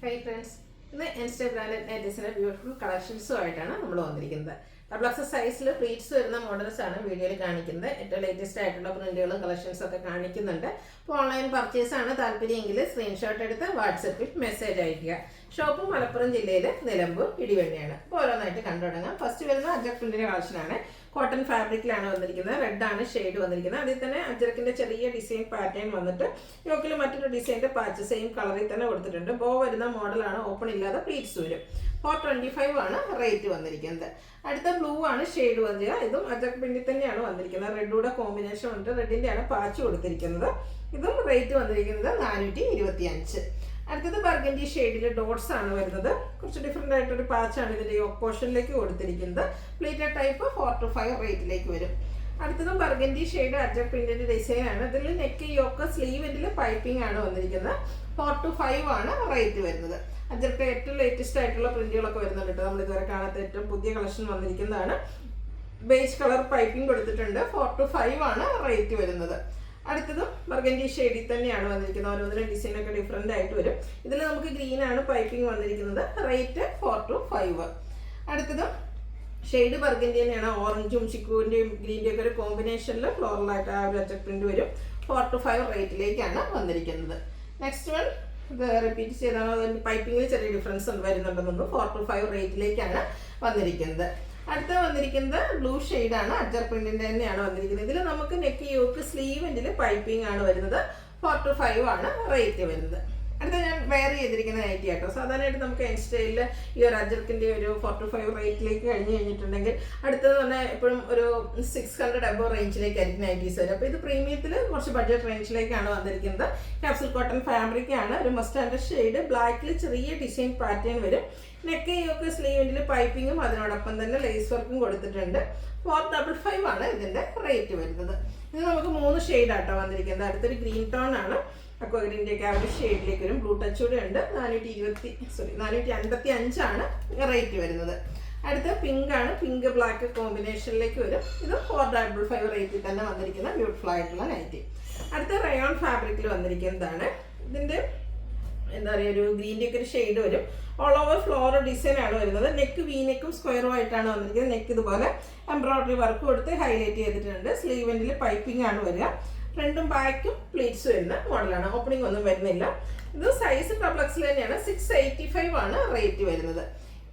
Hi friends, ഇന്ന് insta branded നൈറ്റീസിന്റെ beautiful കളക്ഷൻസുമായിട്ടാണ് നമ്മൾ വന്നിരിക്കുന്നത്. ഡബിൾ എക്സൽ സൈസിൽ പ്ലീറ്റ്സ് വരുന്ന മോഡൽസ് ആണ് വീഡിയോയിൽ കാണിക്കുന്നത്. ഏറ്റവും ലേറ്റസ്റ്റ് ആയിട്ടുള്ള പ്രിന്റുകളും കളക്ഷൻസും ഒക്കെ കാണിക്കുന്നുണ്ട്. അപ്പോൾ ഓൺലൈൻ പർച്ചേസ് ആണ് താല്പര്യമെങ്കിൽ സ്ക്രീൻഷോട്ട് എടുത്ത് വാട്സപ്പിൽ മെസ്സേജ് അയയ്ക്കുക. ഷോപ്പ് മലപ്പുറം ജില്ലയിൽ നിലമ്പൂർ ഇടിവണ്ണിയാണ്. അപ്പോൾ ഓരോന്നായിട്ട് കണ്ടു തുടങ്ങാം. ഫസ്റ്റ് വരുന്ന അജക് പ്രിന്റിന്റെ കളക്ഷനാണ്. കോട്ടൺ ഫാബ്രിക്കിലാണ് വന്നിരിക്കുന്നത്. റെഡ് ആണ് ഷെയ്ഡ് വന്നിരിക്കുന്നത്. അതിൽ തന്നെ അജറക്കിന്റെ ചെറിയ ഡിസൈൻ പാറ്റേൺ വന്നിട്ട് യോക്കിൽ മറ്റൊരു ഡിസൈൻ്റെ പാച്ച് സെയിം കളറിൽ തന്നെ കൊടുത്തിട്ടുണ്ട്. ബോ വരുന്ന മോഡലാണ്. ഓപ്പൺ ഇല്ലാതെ പ്ലീറ്റ്സ് വരും. 425 ആണ് റേറ്റ് വന്നിരിക്കുന്നത്. അടുത്ത ബ്ലൂ ആണ് ഷെയ്ഡ് വന്നിരിക്കുക. ഇതും അജക് പ്രിന്റിൽ തന്നെയാണ് വന്നിരിക്കുന്നത്. റെഡൂടെ കോമ്പിനേഷൻ ഉണ്ട്. റെഡിന്റെയാണ് പാച്ച് കൊടുത്തിരിക്കുന്നത്. ഇതും റേറ്റ് വന്നിരിക്കുന്നത് 425. അടുത്തത് ബർഗൻഡി ഷെയ്ഡിൽ ഡോട്ട്സ് ആണ് വരുന്നത്. കുറച്ച് ഡിഫറെൻ്റ് ആയിട്ടൊരു പാച്ചാണ് ഇതിൻ്റെ യോക്ക് പോർഷനിലേക്ക് കൊടുത്തിരിക്കുന്നത്. പ്ലീറ്റഡ് ടൈപ്പ് 4 to 5 റേറ്റിലേക്ക് വരും. അടുത്തതും ബർഗൻഡി ഷെയ്ഡ് അജക് പ്രിന്റിന്റെ ഡിസൈൻ ആണ്. ഇതിൽ നെക്ക് യോക്ക് സ്ലീവിൽ പൈപ്പിംഗ് ആണ് വന്നിരിക്കുന്നത്. 4 to 5 ആണ് റേറ്റ് വരുന്നത്. അജർക്ക് ഏറ്റവും ലേറ്റസ്റ്റ് ആയിട്ടുള്ള പ്രിന്റുകളൊക്കെ വരുന്നുണ്ട് കേട്ടോ. നമ്മൾ ഇതുവരെ കാണാത്ത ഏറ്റവും പുതിയ കളക്ഷൻ വന്നിരിക്കുന്നതാണ്. ബേജ് കളർ പൈപ്പിംഗ് കൊടുത്തിട്ടുണ്ട്. 4 to 5 ആണ് റേറ്റ് വരുന്നത്. അടുത്തതും ബർഗൻഡി ഷെയ്ഡിൽ തന്നെയാണ് വന്നിരിക്കുന്നത്. ഓരോന്നിനും ഡിസൈനൊക്കെ ഡിഫറെൻ്റ് ആയിട്ട് വരും. ഇതിൽ നമുക്ക് ഗ്രീൻ ആണ് പൈപ്പിംഗ് വന്നിരിക്കുന്നത്. Rate 4 to 5. അടുത്തതും ഷെയ്ഡ് ബർഗൻഡി തന്നെയാണ്. ഓറഞ്ചും ചിക്കുവിൻ്റെയും ഗ്രീൻ്റെയും ഒക്കെ ഒരു കോമ്പിനേഷനിൽ ഫ്ലോറലായിട്ട് ആ ഒരു അജക് പ്രിന്റ് വരും. 4 to 5 റേറ്റിലേക്കാണ് വന്നിരിക്കുന്നത്. നെക്സ്റ്റ് വൺ ഇത് റിപ്പീറ്റ് ചെയ്താണ്. അതിൻ്റെ പൈപ്പിങ്ങിൽ ചെറിയ ഡിഫറൻസ് വരുന്നുണ്ടെന്നു. 4 to 5 റേറ്റിലേക്കാണ് വന്നിരിക്കുന്നത്. അടുത്ത വന്നിരിക്കുന്നത് ബ്ലൂ ഷെയ്ഡാണ്. അജക് പ്രിന്റിന്റെ തന്നെയാണ് വന്നിരിക്കുന്നത്. ഇതിൽ നമുക്ക് നെക്ക് യോക്ക് സ്ലീവിൻ്റെ പൈപ്പിംഗ് ആണ് വരുന്നത്. 4 to 5 ആണ് റേറ്റ് വരുന്നത്. അടുത്ത ഞാൻ വെയർ ചെയ്തിരിക്കുന്ന നൈറ്റി ആട്ടോ. സാധാരണയായിട്ട് നമുക്ക് ഇൻസ്റ്റയിൽ ഈ ഒരു അജർക്കിൻ്റെ ഒരു 4 to 5 റേറ്റിലേക്ക് കഴിഞ്ഞ് കഴിഞ്ഞിട്ടുണ്ടെങ്കിൽ അടുത്തത് തന്നെ എപ്പോഴും ഒരു 600 above റേഞ്ചിലേക്കായിരിക്കും നൈറ്റീസ് വരും. അപ്പോൾ ഇത് പ്രീമിയത്തിൽ കുറച്ച് ബഡ്ജറ്റ് റേഞ്ചിലേക്കാണ് വന്നിരിക്കുന്നത്. ക്യാപ്സൂൾ കോട്ടൺ ഫാബ്രിക് ആണ്. ഒരു മസ്റ്റാൻഡ് ഷെയ്ഡ് ബ്ലാക്കിൽ ചെറിയ ഡിസൈൻ പാറ്റേൺ വരും. നെക്ക് യോക്ക് സ്ലീവിൻ്റെ പൈപ്പിങ്ങും അതിനോടൊപ്പം തന്നെ ലേസ് വർക്കും കൊടുത്തിട്ടുണ്ട്. 455 ആണ് ഇതിൻ്റെ റേറ്റ് വരുന്നത്. ഇത് നമുക്ക് 3 ഷെയ്ഡാട്ടോ വന്നിരിക്കുന്നത്. അടുത്തൊരു ഗ്രീൻ ടോൺ ആണ്. അക്വ ഗ്രീൻ്റെയൊക്കെ ആ ഒരു ഷെയ്ഡിലേക്ക് വരും. ബ്ലൂ ടച്ച് കൂടെ ഉണ്ട്. 455 ആണ് റേറ്റ് വരുന്നത്. അടുത്ത പിങ്ക് ആണ്. പിങ്ക് ബ്ലാക്ക് കോമ്പിനേഷനിലേക്ക് വരും. ഇത് 455 റേറ്റിൽ തന്നെ വന്നിരിക്കുന്ന ബ്യൂട്ടിഫുൾ ആയിട്ടുള്ള നൈറ്റി. അടുത്ത റയോൺ ഫാബ്രിക്കിൽ വന്നിരിക്കുന്നതാണ്. ഇതിൻ്റെ എന്താ പറയുക, ഒരു ഗ്രീൻ്റെയൊക്കെ ഒരു ഷെയ്ഡ് വരും. ഓൾ ഓവർ ഫ്ലോറൽ ഡിസൈൻ ആണ് വരുന്നത്. നെക്ക് വീനെക്കും സ്ക്വയറും ആയിട്ടാണ് വന്നിരിക്കുന്നത്. നെക്ക് ഇതുപോലെ എംബ്രോയിഡറി വർക്ക് കൊടുത്ത് ഹൈലൈറ്റ് ചെയ്തിട്ടുണ്ട്. സ്ലീവെൻറ്റിൽ പൈപ്പിംഗ് ആണ് വരിക. ഫ്രണ്ടും ബാക്കും പ്ലീറ്റ്സ് വരുന്ന മോഡലാണ്. ഓപ്പണിംഗ് ഒന്നും വരുന്നില്ല. ഇത് സൈസ് ഡബിൾ എക്സൽ തന്നെയാണ്. 685 ആണ് റേറ്റ് വരുന്നത്.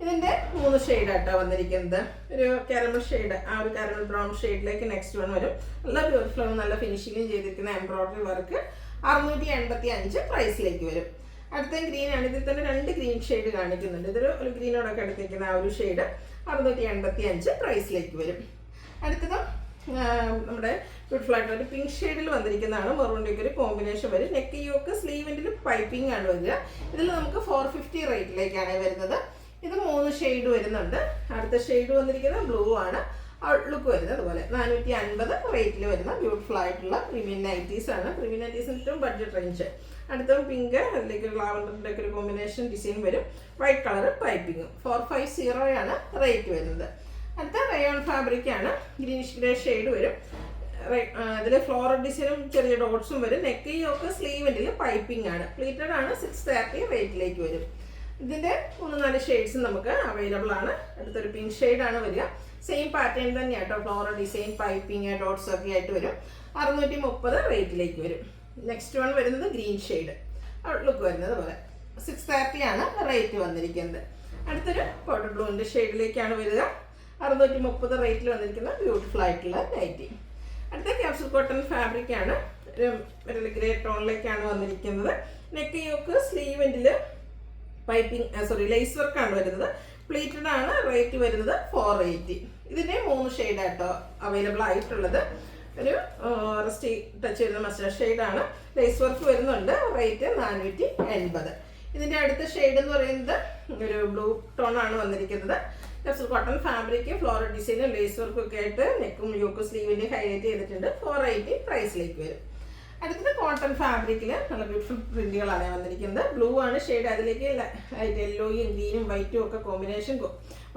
ഇതിൻ്റെ 3 ഷെയ്ഡായിട്ടോ വന്നിരിക്കുന്നത്. ഒരു കാരമൽ ഷെയ്ഡ്, ആ ഒരു കാരമൽ ബ്രൗൺ ഷെയ്ഡിലേക്ക് നെക്സ്റ്റ് വൺ വരും. നല്ല ബ്യൂട്ടിഫുൾ, നല്ല ഫിനിഷിങ്ങും ചെയ്തിരിക്കുന്ന എംബ്രോയിഡറി വർക്ക്. 685 പ്രൈസിലേക്ക് വരും. അടുത്ത ഗ്രീൻ ആണ്. ഇതിൽ തന്നെ 2 ഗ്രീൻ ഷെയ്ഡ് കാണിക്കുന്നുണ്ട്. ഇതൊരു ഗ്രീനോടൊക്കെ അടുത്തിരിക്കുന്ന ആ ഒരു ഷെയ്ഡ് 685 പ്രൈസിലേക്ക് വരും. അടുത്തത് നമ്മുടെ ബ്യൂട്ടിഫുൾ ആയിട്ടുള്ള ഒരു പിങ്ക് ഷെയ്ഡിൽ വന്നിരിക്കുന്നതാണ്. മെറൂണിൻ്റെ ഒരു കോമ്പിനേഷൻ വരും. നെക്ക് യോക്ക് സ്ലീവിൻ്റെ പൈപ്പിംഗ് ആണ് വരിക. ഇതിൽ നമുക്ക് 450 റേറ്റിലേക്കാണ് വരുന്നത്. ഇത് 3 ഷെയ്ഡ് വരുന്നുണ്ട്. അടുത്ത ഷെയ്ഡ് വന്നിരിക്കുന്നത് ബ്ലൂ ആണ്. ഔട്ട്ലുക്ക് വരുന്നത് അതുപോലെ 450 റേറ്റിൽ വരുന്ന ബ്യൂട്ടിഫുൾ ആയിട്ടുള്ള പ്രീമിയം നൈറ്റീസ് ആണ്. പ്രീമിയം നൈറ്റീസിന് ഏറ്റവും ബഡ്ജറ്റ് റേഞ്ച്. അടുത്ത പിങ്ക്, അതിലേക്ക് ഒരു ലാവൻഡറിൻ്റെ ഒക്കെ ഒരു കോമ്പിനേഷൻ ഡിസൈൻ വരും. White colour piping. 450 ആണ് റേറ്റ് വരുന്നത്. അടുത്ത റയോൺ ഫാബ്രിക് ആണ്. ഗ്രീനിഷ് ഗ്രേ ഷെയ്ഡ് വരും. അതിൽ ഫ്ലോറൽ ഡിസൈനും ചെറിയ ഡോട്ട്സും വരും. നെക്ക് യോക്ക് സ്ലീവിൻ്റെ പൈപ്പിംഗ് ആണ്. പ്ലീറ്റഡ് ആണ്. 630 റേറ്റിലേക്ക് വരും. ഇതിൻ്റെ 3-4 ഷെയ്ഡ്സും നമുക്ക് അവൈലബിൾ ആണ്. അടുത്തൊരു പിങ്ക് ഷെയ്ഡാണ് വരിക. സെയിം പാറ്റേൺ തന്നെയാണ് കേട്ടോ. ഫ്ലോറൽ ഡിസൈൻ പൈപ്പിംഗ് ഡോട്ട്സ് ഒക്കെ ആയിട്ട് വരും. 630 റേറ്റിലേക്ക് വരും. നെക്സ്റ്റ് വൺ വരുന്നത് ഗ്രീൻ ഷെയ്ഡ്. ഔട്ട്ലുക്ക് വരുന്നത് പോലെ 630 ആണ് റേറ്റ് വന്നിരിക്കുന്നത്. അടുത്തൊരു പൗഡർ ബ്ലൂവിൻ്റെ ഷെയ്ഡിലേക്കാണ് വരിക. 630 റേറ്റിൽ വന്നിരിക്കുന്ന ബ്യൂട്ടിഫുൾ ആയിട്ടുള്ള നൈറ്റി. അടുത്ത ക്യാപ്സൂൾ കോട്ടൺ ഫാബ്രിക് ആണ്. ഒരു ഗ്രേ ടോണിലേക്കാണ് വന്നിരിക്കുന്നത്. നെക്ക് യോക്ക് സ്ലീവെൻറ്റിൽ പൈപ്പിംഗ് ലേസ് വർക്കാണ് വരുന്നത്. പ്ലീറ്റഡ് ആണ്. റേറ്റ് വരുന്നത് 480. ഇതിൻ്റെ 3 ഷെയ്ഡായിട്ടോ അവൈലബിൾ ആയിട്ടുള്ളത്. ഒരു റസ്റ്റി ടച്ച് വരുന്ന മസ്റ്റേർഡ് ഷെയ്ഡാണ്. ലേസ് വർക്ക് വരുന്നുണ്ട്. റേറ്റ് 480. ഇതിൻ്റെ അടുത്ത ഷെയ്ഡ് എന്ന് പറയുന്നത് ഒരു ബ്ലൂ ടോൺ ആണ് വന്നിരിക്കുന്നത്. ക്യാപ്സൂൾ കോട്ടൺ ഫാബ്രിക്, ഫ്ലോറൽ ഡിസൈനും ലേസ് വർക്കും ഒക്കെ ആയിട്ട് നെക്കും യോക്കും സ്ലീവിൻ്റെ ഹൈലൈറ്റ് ചെയ്തിട്ടുണ്ട്. 480 പ്രൈസിലേക്ക് വരും. അടുത്തത് കോട്ടൺ ഫാബ്രിക്കിൽ നല്ല ബ്യൂട്ടിഫുൾ പ്രിന്റുകളാണ് വന്നിരിക്കുന്നത്. ബ്ലൂ ആണ് ഷെയ്ഡ്. അതിലേക്ക് യെല്ലോയും ഗ്രീനും വൈറ്റും ഒക്കെ കോമ്പിനേഷൻ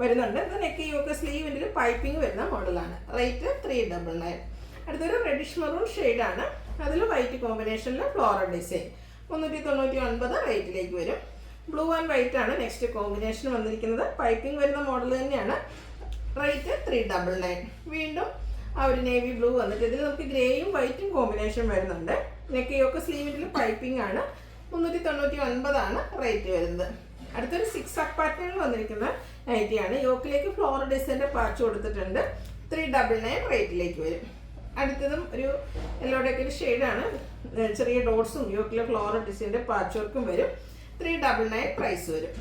വരുന്നുണ്ട്. ഇത് നെക്ക് യോക്ക് സ്ലീവിൻ്റെ പൈപ്പിംഗ് വരുന്ന മോഡലാണ്. റേറ്റ് 399. അടുത്തൊരു റെഡിഷ് മെറൂൺ ഷെയ്ഡാണ്. അതിൽ വൈറ്റ് കോമ്പിനേഷനിൽ ഫ്ലോറൽ ഡിസൈൻ. 399 റേറ്റിലേക്ക് വരും. ബ്ലൂ ആൻഡ് വൈറ്റ് ആണ് നെക്സ്റ്റ് കോമ്പിനേഷൻ വന്നിരിക്കുന്നത്. പൈപ്പിംഗ് വരുന്ന മോഡൽ തന്നെയാണ്. റേറ്റ് 399. വീണ്ടും ആ ഒരു നേവി ബ്ലൂ വന്നിട്ട് ഇതിൽ നമുക്ക് ഗ്രേയും വൈറ്റും കോമ്പിനേഷൻ വരുന്നുണ്ട്. നെക്ക് യോക്ക് സ്ലീവിൽ പൈപ്പിംഗ് ആണ്. 399 ആണ് റേറ്റ് വരുന്നത്. അടുത്തൊരു 6 പാറ്റേണിൽ വന്നിരിക്കുന്ന നൈറ്റിയാണ്. യോക്കിലേക്ക് ഫ്ലോർ ഡിസൈൻ്റെ പാച്ച് കൊടുത്തിട്ടുണ്ട്. 399 റേറ്റിലേക്ക് വരും. അടുത്തതും ഒരു യെല്ലോയുടെ ഒരു ഷെയ്ഡാണ്. ചെറിയ ഡോട്ട്സും യോക്കിലെ ഫ്ലോറൽ ഡിസൈൻ്റെ പാച്ച് വർക്കും വരും. 399 പ്രൈസ് വരും.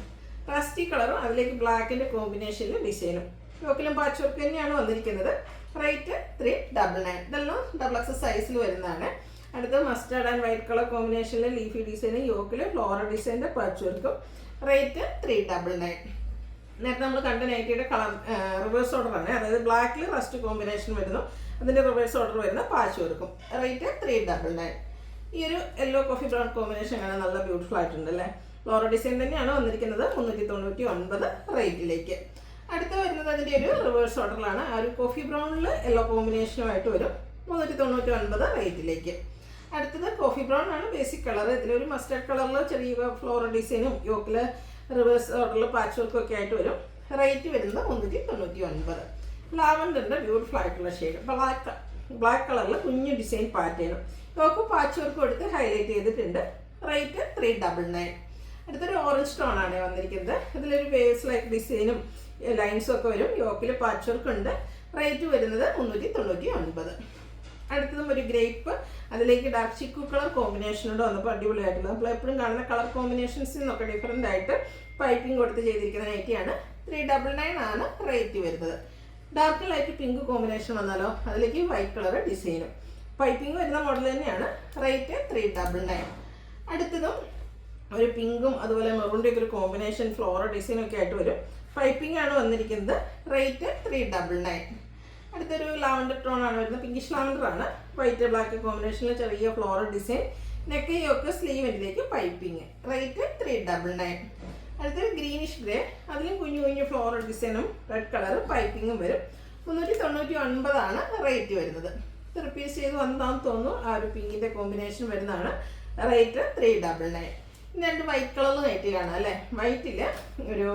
റസ്റ്റി കളറും അതിലേക്ക് ബ്ലാക്കിൻ്റെ കോമ്പിനേഷനിൽ ഡിസൈനും യോക്കിലും പാച്ച് വർക്ക് തന്നെയാണ് വന്നിരിക്കുന്നത്. റേറ്റ് 399. ഇതെല്ലാം XXL സൈസിൽ വരുന്നതാണ്. അടുത്ത മസ്റ്റാർഡ് ആൻഡ് വൈറ്റ് കളർ കോമ്പിനേഷനിൽ ലീഫി ഡിസൈനും യോക്കിൽ ഫ്ലോറൽ ഡിസൈൻ്റെ പാച്ച് വർക്കും. റേറ്റ് 399. നേരത്തെ നമ്മൾ കണ്ട നൈറ്റിയുടെ കളർ റിവേഴ്സ് ഓർഡറാണ്. അതായത് ബ്ലാക്കിൽ റസ്റ്റ് കോമ്പിനേഷൻ വരുന്നു, അതിൻ്റെ റിവേഴ്സ് ഓർഡർ വരുന്ന പാച്ച് വർക്കും. റേറ്റ് 399. ഈ ഒരു യെല്ലോ കോഫി ബ്രൗൺ കോമ്പിനേഷൻ ആണ് നല്ല ബ്യൂട്ടിഫുൾ ആയിട്ടുണ്ട് അല്ലേ. ഫ്ലോറൽ ഡിസൈൻ തന്നെയാണ് വന്നിരിക്കുന്നത്. 399 റേറ്റിലേക്ക്. അടുത്ത വരുന്നത് അതിൻ്റെ ഒരു റിവേഴ്സ് ഓർഡറിലാണ്. ആ ഒരു കോഫി ബ്രൗണിൽ യെല്ലോ കോമ്പിനേഷനുമായിട്ട് വരും. 399 റേറ്റിലേക്ക്. അടുത്തത് കോഫി ബ്രൗൺ ആണ് ബേസിക് കളർ. ഇതിലൊരു മസ്റ്റർഡ് കളറിൽ ചെറിയ ഫ്ലോറൽ ഡിസൈനും യോക്കിൽ റിവേഴ്സ് ഓർഡറിൽ പാച്ച് വർക്കും ഒക്കെ ആയിട്ട് വരും. റേറ്റ് വരുന്നത് 399. ലാവൻഡറിൻ്റെ ബ്യൂട്ടിഫുൾ ആയിട്ടുള്ള ഷെയ്ഡ് ബ്ലാക്ക് കളറിൽ കുഞ്ഞു ഡിസൈൻ പാറ്റേണും യോക്ക് പാച്ച് വർക്കും എടുത്ത് ഹൈലൈറ്റ് ചെയ്തിട്ടുണ്ട്. റേറ്റ് 399. അടുത്തൊരു ഓറഞ്ച് ടോൺ ആണ് വന്നിരിക്കുന്നത്. ഇതിലൊരു വേവ്സ് ലൈക്ക് ഡിസൈനും ലൈൻസും ഒക്കെ വരും. യോക്കിൽ പാച്ച് വർക്ക് ഉണ്ട്. റേറ്റ് വരുന്നത് 399. അടുത്തതും ഒരു ഗ്രേപ്പ് അതിലേക്ക് ഡാർക്ക് ചിക്കു കളർ കോമ്പിനേഷനോട് വന്നപ്പോൾ അടിപൊളിയായിട്ടുള്ളത്. നമ്മൾ എപ്പോഴും കാണുന്ന കളർ കോമ്പിനേഷൻസിൽ നിന്നൊക്കെ ഡിഫറെൻ്റ് ആയിട്ട് പൈപ്പിംഗ് കൊടുത്ത് ചെയ്തിരിക്കുന്ന നൈറ്റിയാണ്. 399 ആണ് റേറ്റ് വരുന്നത്. ഡാർക്ക് ലൈറ്റ് പിങ്ക് കോമ്പിനേഷൻ വന്നാലോ അതിലേക്ക് വൈറ്റ് കളർ ഡിസൈനും പൈപ്പിംഗ് വരുന്ന മോഡൽ തന്നെയാണ്. റേറ്റ് 399. അടുത്തതും ഒരു പിങ്കും അതുപോലെ മെറൂണിൻ്റെ ഒക്കെ ഒരു കോമ്പിനേഷൻ ഫ്ലോറൽ ഡിസൈനൊക്കെ ആയിട്ട് വരും. പൈപ്പിംഗ് ആണ് വന്നിരിക്കുന്നത്. റേറ്റ് 399. അടുത്തൊരു ലാവൻഡർ ടോൺ ആണ് വരുന്നത്. പിങ്കിഷ് ലാവൻഡർ ആണ്. വൈറ്റ് ബ്ലാക്ക് കോമ്പിനേഷനിൽ ചെറിയ ഫ്ലോറൽ ഡിസൈൻ. നെക്ക് യോക്ക് സ്ലീവിലേക്ക് പൈപ്പിംഗ്. റേറ്റ് 399. അടുത്തൊരു ഗ്രീനിഷ് ഗ്രേ അതിലും കുഞ്ഞു കുഞ്ഞു ഫ്ലോറൽ ഡിസൈനും റെഡ് കളർ പൈപ്പിങ്ങും വരും. 399 ആണ് റേറ്റ് വരുന്നത്. റിപ്പീറ്റ് ചെയ്ത് വന്നതാണെന്ന് തോന്നുന്നു. ആ ഒരു പിങ്കിൻ്റെ കോമ്പിനേഷൻ വരുന്നതാണ്. റേറ്റ് 399. ഇനി രണ്ട് വൈറ്റ് കളറിൽ നൈറ്റി കാണാം അല്ലേ. വൈറ്റിൽ ഒരു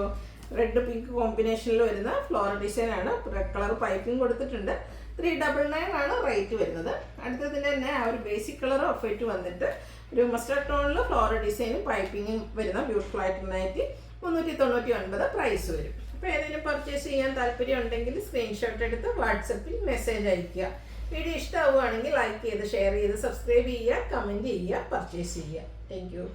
റെഡ് പിങ്ക് കോമ്പിനേഷനിൽ വരുന്ന ഫ്ലോറൽ ഡിസൈനാണ്. റെഡ് കളർ പൈപ്പിംഗ് കൊടുത്തിട്ടുണ്ട്. 399 ആണ് റേറ്റ് വരുന്നത്. അടുത്തതിൻ്റെ തന്നെ ആ ഒരു ബേസിക് കളർ ഓഫ് വൈറ്റ് വന്നിട്ട് ഒരു മസ്റ്റർഡ് ടോണിൽ ഫ്ലോറൽ ഡിസൈനും പൈപ്പിങ്ങും വരുന്ന ബ്യൂട്ടിഫുൾ ആയിട്ട് നൈറ്റി. 399 പ്രൈസ് വരും. അപ്പോൾ ഏതെങ്കിലും പർച്ചേസ് ചെയ്യാൻ താല്പര്യം ഉണ്ടെങ്കിൽ സ്ക്രീൻഷോട്ട് എടുത്ത് വാട്സപ്പിൽ മെസ്സേജ് അയയ്ക്കുക. വീഡിയോ ഇഷ്ടമാവുകയാണെങ്കിൽ ലൈക്ക് ചെയ്ത് ഷെയർ ചെയ്ത് സബ്സ്ക്രൈബ് ചെയ്യുക, കമൻറ്റ് ചെയ്യുക, പർച്ചേസ് ചെയ്യുക. Thank you.